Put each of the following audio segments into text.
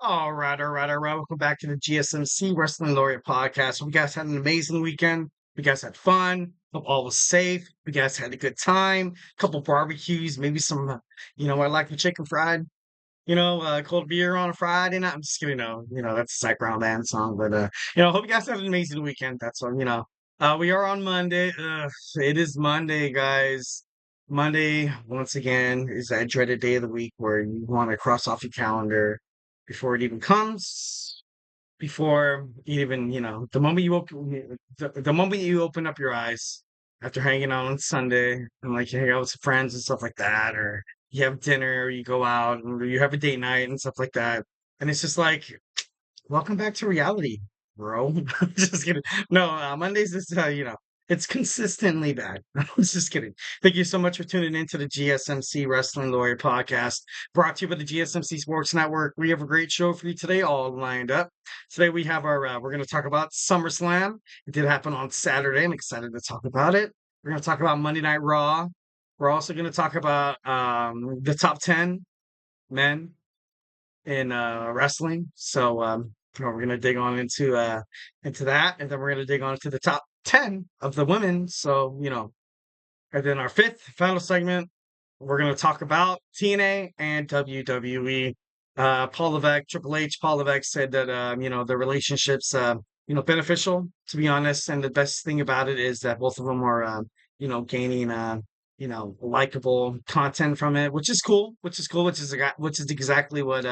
All right. Welcome back to the GSMC Wrestling Laureate podcast. Hope you guys had an amazing weekend. You guys had fun. Hope all was safe. You guys had a good time. Couple barbecues, maybe some, I like the chicken fried. Cold beer on a Friday night. I'm just kidding. No, that's a Zach Brown band song. But hope you guys had an amazing weekend. That's all. We are on Monday. It is Monday, guys. Monday, once again, is that dreaded day of the week where you want to cross off your calendar before it even comes, before you even, the moment you open, the moment you open up your eyes after hanging out on Sunday and like you hang out with some friends and stuff like that, or you have dinner, or you go out, or you have a date night and stuff like that, and it's just like, welcome back to reality, bro. Just kidding. No, Mondays is it's consistently bad. I was just kidding. Thank you so much for tuning in to the GSMC Wrestling Laureate podcast, brought to you by the GSMC Sports Network. We have a great show for you today, all lined up. Today we have we're going to talk about SummerSlam. It did happen on Saturday. I'm excited to talk about it. We're going to talk about Monday Night Raw. We're also going to talk about the top 10 men in wrestling. So we're gonna dig on into that, and then we're gonna dig on into the top 10 of the women. So and then our fifth final segment, we're gonna talk about TNA and WWE. Paul Levesque, Triple H, Paul Levesque said that the relationships beneficial, to be honest, and the best thing about it is that both of them are gaining likable content from it, which is cool, which is exactly what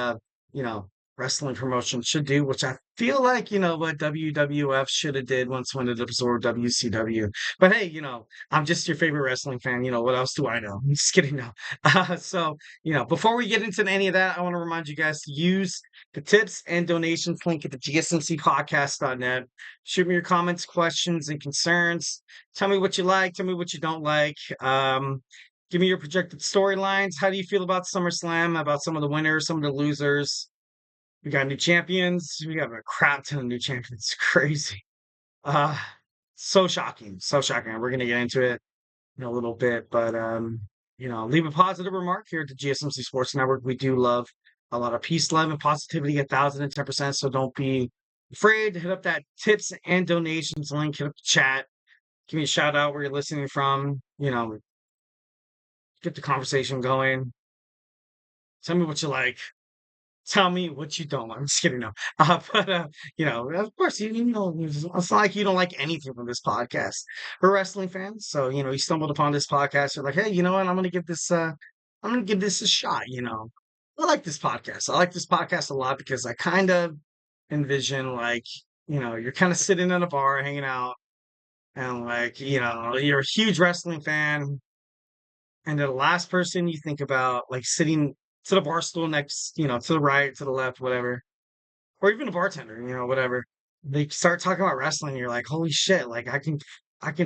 you know, wrestling promotion should do, which I feel like, what WWF should have did once when it absorbed WCW. But hey, I'm just your favorite wrestling fan. What else do I know? I'm just kidding now. So, before we get into any of that, I want to remind you guys to use the tips and donations link at the GSMCpodcast.net. Shoot me your comments, questions, and concerns. Tell me what you like. Tell me what you don't like. Give me your projected storylines. How do you feel about SummerSlam? About some of the winners, some of the losers? We got new champions. We got a crap ton of new champions. It's crazy. Uh so shocking. So shocking. We're gonna get into it in a little bit, but leave a positive remark here at the GSMC Sports Network. We do love a lot of peace, love, and positivity, 1,010%. So don't be afraid to hit up that tips and donations link, hit up the chat, give me a shout out where you're listening from, get the conversation going. Tell me what you like. Tell me what you don't like. I'm just kidding. No. But, of course, it's not like you don't like anything from this podcast. We're wrestling fans. So, you stumbled upon this podcast. You're like, hey, you know what? I'm going to give this a shot. I like this podcast. I like this podcast a lot because I kind of envision like, you're kind of sitting in a bar hanging out and like, you're a huge wrestling fan. And the last person you think about, like sitting to the bar stool next, to the right, to the left, whatever, or even a bartender, whatever. They start talking about wrestling. You're like, holy shit! Like I can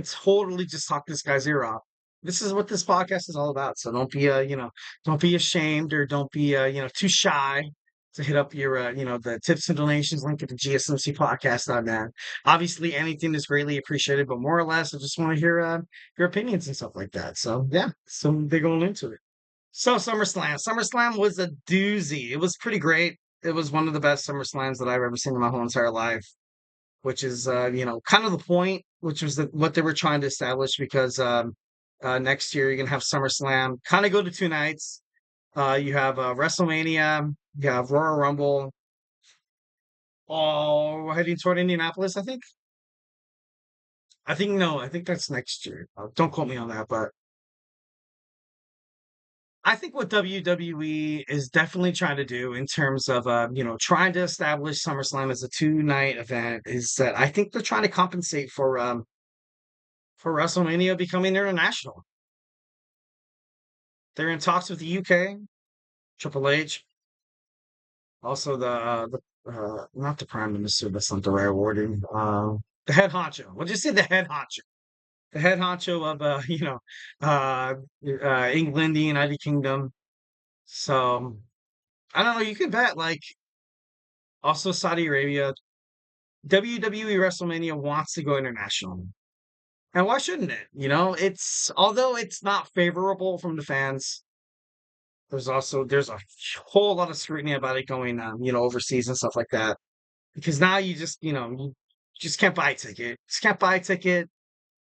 totally just talk this guy's ear off. This is what this podcast is all about. So don't be, don't be ashamed or don't be, too shy to hit up your, the tips and donations link at the GSMC podcast.net. Obviously, anything is greatly appreciated, but more or less, I just want to hear your opinions and stuff like that. So yeah, so they're going into it. So SummerSlam. SummerSlam was a doozy. It was pretty great. It was one of the best SummerSlams that I've ever seen in my whole entire life, which is kind of the point, which was what they were trying to establish because next year you're gonna have SummerSlam. Kind of go to two nights. You have WrestleMania, you have Royal Rumble, all heading toward Indianapolis, I think. I think no, I think that's next year. Don't quote me on that, but I think what WWE is definitely trying to do in terms of trying to establish SummerSlam as a two-night event is that I think they're trying to compensate for WrestleMania becoming international. They're in talks with the UK, Triple H, also the not the Prime Minister, that's not the right wording. The head honcho. We'll just say the head honcho. The head honcho of England, the United Kingdom. So I don't know, you could bet like also Saudi Arabia, WWE WrestleMania wants to go international. And why shouldn't it? It's although it's not favorable from the fans, there's a whole lot of scrutiny about it going overseas and stuff like that. Because now you just can't buy a ticket. Just can't buy a ticket.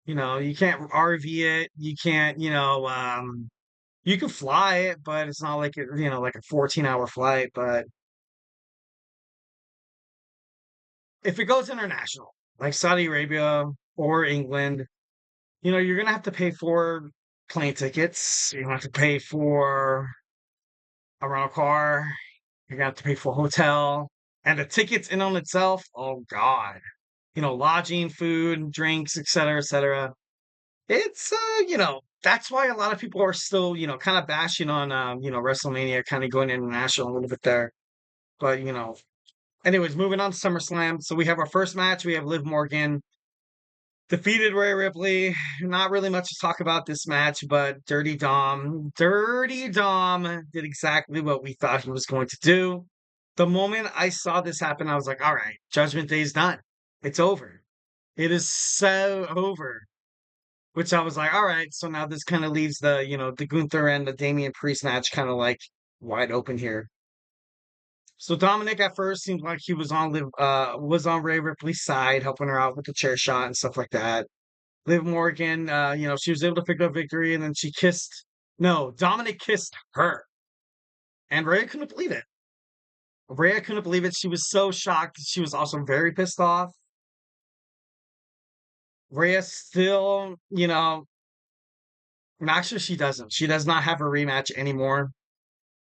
You can't RV it. You can't, you can fly it, but it's not like like a 14-hour flight. But if it goes international, like Saudi Arabia or England, you're gonna have to pay for plane tickets. You're gonna have to pay for a rental car. You're gonna have to pay for a hotel. And the tickets in on itself, oh God. Lodging, food, drinks, et cetera, et cetera. It's that's why a lot of people are still, kind of bashing on WrestleMania kind of going international a little bit there. But anyways, moving on to SummerSlam. So we have our first match. We have Liv Morgan defeated Rhea Ripley. Not really much to talk about this match, but Dirty Dom did exactly what we thought he was going to do. The moment I saw this happen, I was like, all right, Judgment Day's done. It's over. It is so over. Which I was like, all right, so now this kind of leaves the Gunther and the Damian Priest match kind of like wide open here. So Dominic at first seemed like he was on Rhea Ripley's side, helping her out with the chair shot and stuff like that. Liv Morgan, she was able to pick up victory, and then no, Dominic kissed her, and Rhea couldn't believe it. Rhea couldn't believe it. She was so shocked. She was also very pissed off. Rhea still, actually she doesn't. She does not have a rematch anymore.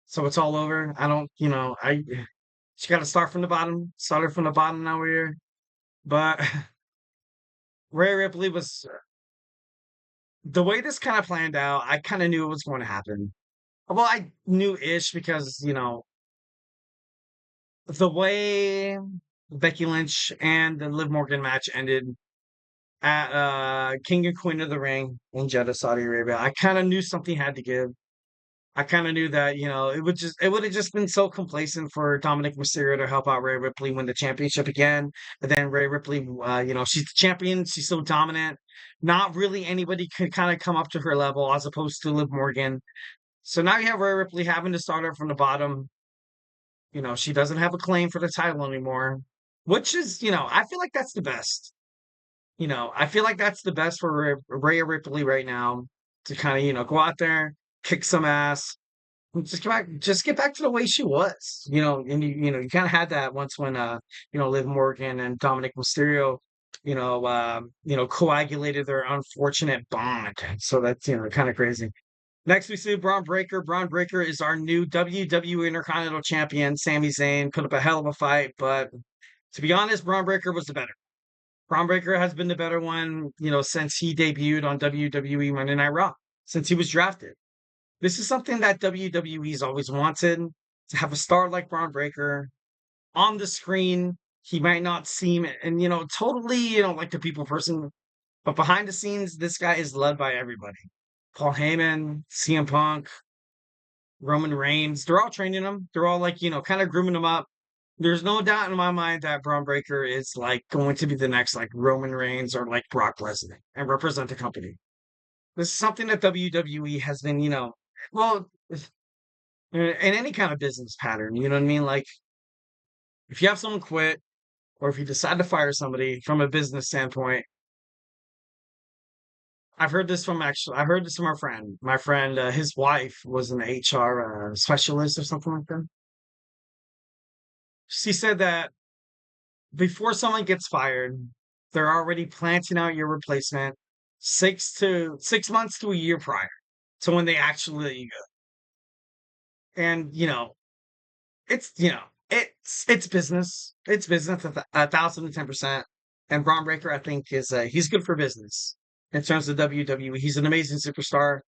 So it's all over. I don't, she got to start from the bottom. Started from the bottom now we're here. But Rhea Ripley was the way this kind of planned out. I kind of knew it was going to happen. Well, I knew ish because the way Becky Lynch and the Liv Morgan match ended at King and Queen of the Ring in Jeddah, Saudi Arabia. I kind of knew something had to give. I kind of knew that, it would have just been so complacent for Dominic Mysterio to help out Rhea Ripley win the championship again. But then Rhea Ripley, she's the champion. She's so dominant. Not really anybody could kind of come up to her level as opposed to Liv Morgan. So now you have Rhea Ripley having to start her from the bottom. She doesn't have a claim for the title anymore, which is, I feel like that's the best. I feel like that's the best for Rhea Ripley right now to kind of, go out there, kick some ass, just get back to the way she was, and you kind of had that once when Liv Morgan and Dominic Mysterio, coagulated their unfortunate bond. So that's kind of crazy. Next, we see Bronn Breakker. Bronn Breakker is our new WWE Intercontinental Champion. Sami Zayn put up a hell of a fight, but to be honest, Bronn Breakker was the better. Bronn Breakker has been the better one, since he debuted on WWE Monday Night Raw, since he was drafted. This is something that WWE's always wanted, to have a star like Bronn Breakker on the screen. He might not seem, and totally, like the people person, but behind the scenes, this guy is led by everybody. Paul Heyman, CM Punk, Roman Reigns, they're all training him. They're all like, kind of grooming him up. There's no doubt in my mind that Bron Breakker is like going to be the next like Roman Reigns or like Brock Lesnar and represent the company. This is something that WWE has been, well, in any kind of business pattern, you know what I mean? Like if you have someone quit or if you decide to fire somebody from a business standpoint, I heard this from our friend. My friend, his wife was an HR specialist or something like that. She said that before someone gets fired, they're already planting out your replacement 6 months to a year prior to when they actually let you go. And it's business. It's business 1,010%. And Braun Breaker, I think, is he's good for business in terms of WWE. He's an amazing superstar.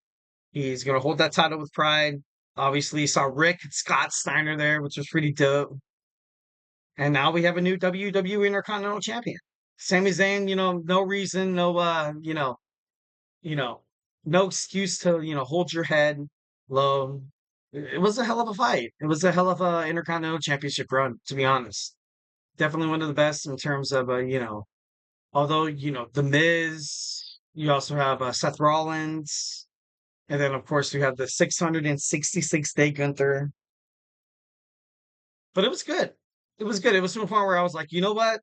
He's gonna hold that title with pride. Obviously, you saw Rick Scott Steiner there, which was pretty dope. And now we have a new WWE Intercontinental Champion. Sami Zayn, no reason, no you know, no excuse to, hold your head low. It was a hell of a fight. It was a hell of a Intercontinental Championship run, to be honest. Definitely one of the best in terms of, although, The Miz, you also have Seth Rollins, And then, of course, we have the 666-day Gunther. But it was good. It was good. It was to a point where I was like, you know what?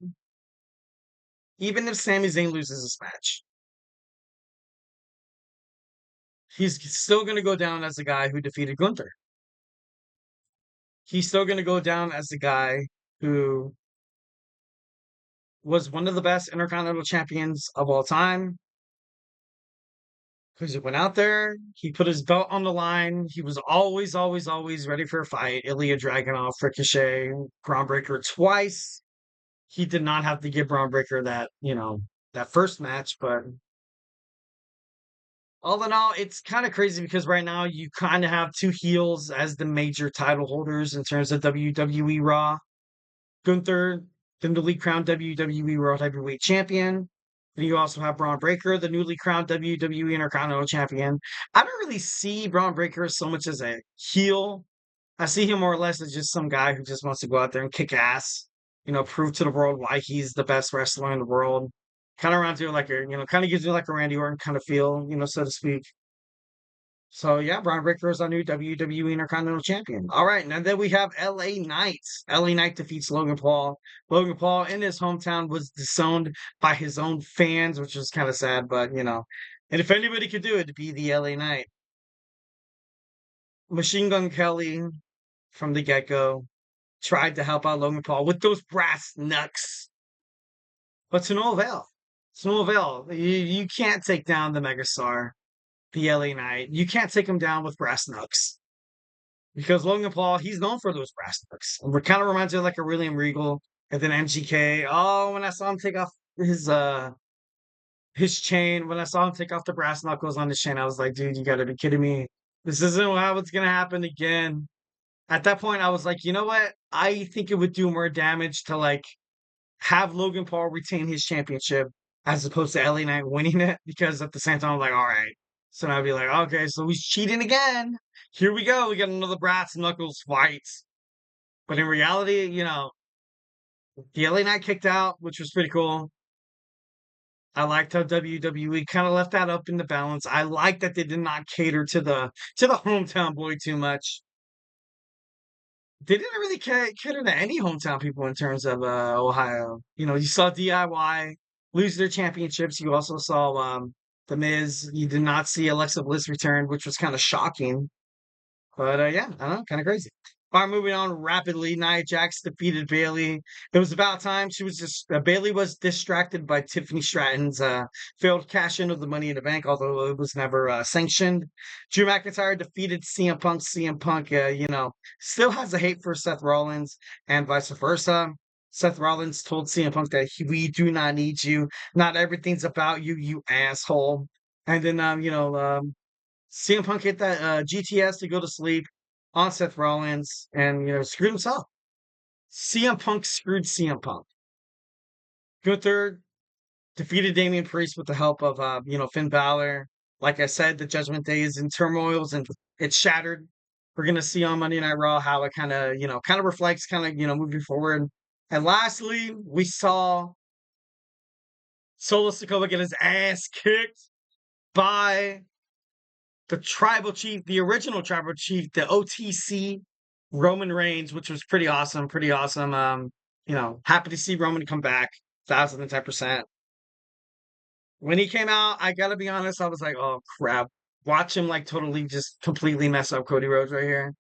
Even if Sami Zayn loses this match, he's still going to go down as the guy who defeated Gunther. He's still going to go down as the guy who was one of the best Intercontinental champions of all time. Because he went out there, he put his belt on the line. He was always, always, always ready for a fight. Ilya Dragunov, Ricochet, Bronn Breakker twice. He did not have to give Bronn Breakker that, that first match, but all in all, it's kind of crazy because right now you kind of have two heels as the major title holders in terms of WWE Raw. Gunther, the newly crowned WWE World Heavyweight Champion. And you also have Bronn Breakker, the newly crowned WWE Intercontinental Champion. I don't really see Bronn Breakker so much as a heel. I see him more or less as just some guy who just wants to go out there and kick ass, prove to the world why he's the best wrestler in the world. Kind of around to like a, kind of gives you like a Randy Orton kind of feel, so to speak. So yeah, Bron Breakker is our new WWE Intercontinental Champion. All right, and then we have LA Knight. LA Knight defeats Logan Paul. Logan Paul in his hometown was disowned by his own fans, which was kind of sad, but And if anybody could do it, it'd be the LA Knight. Machine Gun Kelly from the get-go tried to help out Logan Paul with those brass knucks. But to no avail. To no avail. You can't take down the megastar, the LA Knight. You can't take him down with brass knucks. Because Logan Paul, he's known for those brass knucks. And it kind of reminds me of like a William Regal and then MGK. Oh, when I saw him take off his chain, when I saw him take off the brass knuckles on his chain, I was like, dude, you gotta be kidding me. This isn't how it's gonna happen again. At that point, I was like, you know what? I think it would do more damage to like have Logan Paul retain his championship as opposed to LA Knight winning it, because at the same time, I'm like, all right. So I'd be like, okay, so he's cheating again. Here we go. We got another brass knuckles fight. But in reality, the LA Knight kicked out, which was pretty cool. I liked how WWE kind of left that up in the balance. I like that they did not cater to the hometown boy too much. They didn't really cater to any hometown people in terms of Ohio. You saw DIY lose their championships. You also saw The Miz. You did not see Alexa Bliss return, which was kind of shocking. But yeah, I don't know, kind of crazy. All right, moving on rapidly. Nia Jax defeated Bayley. It was about time. She was just Bayley was distracted by Tiffany Stratton's failed cash in of the Money in the Bank, although it was never sanctioned. Drew McIntyre defeated CM Punk. CM Punk, still has a hate for Seth Rollins and vice versa. Seth Rollins told CM Punk that we do not need you. Not everything's about you, you asshole. And then, CM Punk hit that GTS to go to sleep on Seth Rollins and, screwed himself. CM Punk screwed CM Punk. Gunther defeated Damian Priest with the help of, Finn Balor. Like I said, the Judgment Day is in turmoil and it's shattered. We're going to see on Monday Night Raw how it kind of reflects moving forward. And lastly, we saw Solo Sikoa get his ass kicked by the tribal chief, the original tribal chief, the OTC, Roman Reigns, which was pretty awesome. Pretty awesome. Happy to see Roman come back, 1,010%. When he came out, I gotta be honest, I was like, oh crap. Watch him like totally just completely mess up Cody Rhodes right here.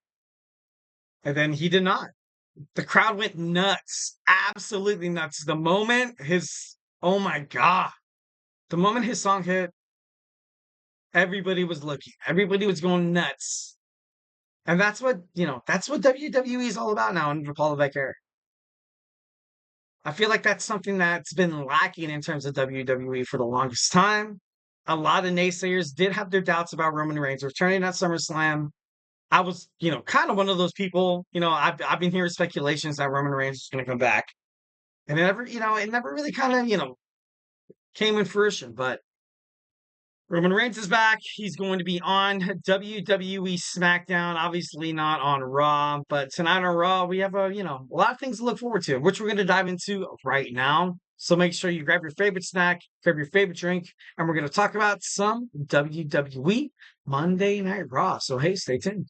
And then he did not. The crowd went nuts. Absolutely nuts. Oh my God. The moment his song hit, everybody was looking. Everybody was going nuts. And that's what WWE is all about now under Paul Becker. I feel like that's something that's been lacking in terms of WWE for the longest time. A lot of naysayers did have their doubts about Roman Reigns returning at SummerSlam. I was, kind of one of those people. I've been hearing speculations that Roman Reigns is going to come back, and it never really kind of, came in fruition. But Roman Reigns is back. He's going to be on WWE SmackDown, obviously not on Raw, but tonight on Raw, we have a lot of things to look forward to, which we're going to dive into right now. So make sure you grab your favorite snack, grab your favorite drink, and we're going to talk about some WWE Monday Night Raw. So hey, stay tuned.